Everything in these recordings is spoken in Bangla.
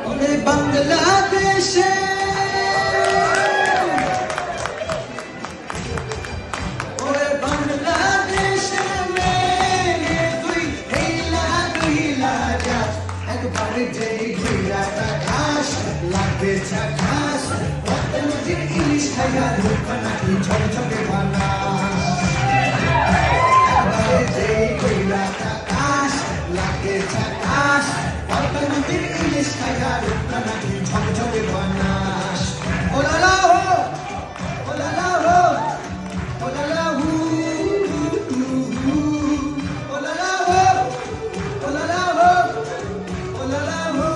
ওরে বাংলাদেশে ওরে বাংলাদেশে মেয়ে তুই হেইলা যাস একবারে যেই ঘুরা আকাশ লাগে ঝাকাস পদ্মা নদীর ইলিশ খাইয়া রূপা নাকি ঝকঝকে বানা একবারে যেই ঘুরা আকাশ লাগে ঝাকাস পদ্মা নদীর ইলিশ খাইয়া রূপা নাকি ঝকঝকে বানাস ওলালা হো ওলালা হো ওলালা হু ওলালা হো ওলালা হো ওলালা হো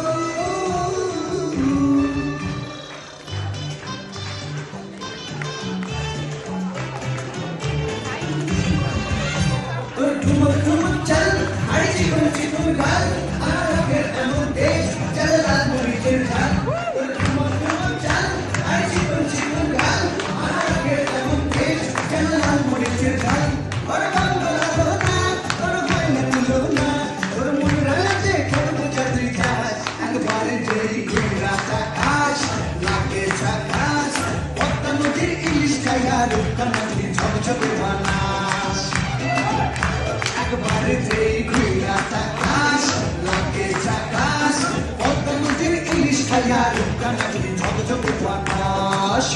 তোর ঠুমক ঠুমক চল আরে চিকন গাল আর আগের এমন দেশ চল লাল মরিচের ঝাল তোর ঠুমক ঠুমক চল আরে চিকন গাল আর আগের এমন দেশ চল লাল মরিচের ঝাল ওর বাংলা না তোর হয় না তুলো না তোর মন রাজে খেলবো চাকরি চাস একবারে যেই রাত আকাশ লাগে ঝাকাস পদ্মা নদীর ইলিশ খাইয়া রূপা নাকি ঝকঝকে বানাস একবারে যেই ঘুরা আকাশ লাগে ঝাকাস পদ্মা নদীর ইলিশ খাইয়া রূপা নাকি ঝকঝকে বানাস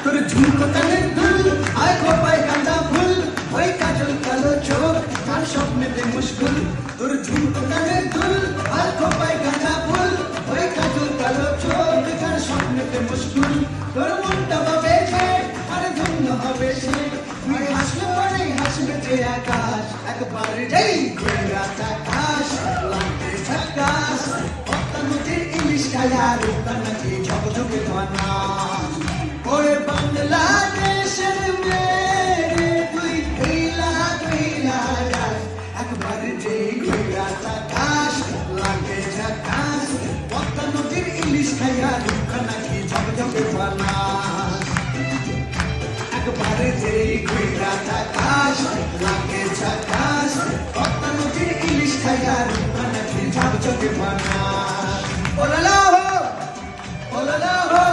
তোর ঝুমকো কানের দুল আয় খোপায় গাঁদা ফুল ওই কাজল কালো চোখ কার স্বপ্নেতে মুশকুল তোর ঝুমকো কানের দুল আয় খোপায় গাঁদা ফুল ওই কাজল কালো চোখ কার স্বপ্নেতে মুশকুল তোর মনটা পাবে সে আর ধন্য হবে সে তুই হাসলে পরে হাসবে যে আকাশ একবারে যেই রাত আকাশ লাগে ঝাকাস পদ্মা নদীর ইলিশ খাইয়া রূপা নাকি ঝকঝকে বানাস ওরে বাংলাদেশের মেয়ে তুই হেইলা যাস একবারে যেই ঘুরা আকাশ লাগে ঝাকাস পদ্মা নদীর ইলিশ খাইয়া রূপা নাকি ঝকঝকে বানাস একবারে যেই ঘুরা আকাশ লাগে ঝাকাস পদ্মা নদীর ইলিশ খাইয়া রূপা নাকি ঝকঝকে বানাস ওলালা হো ওলালা হো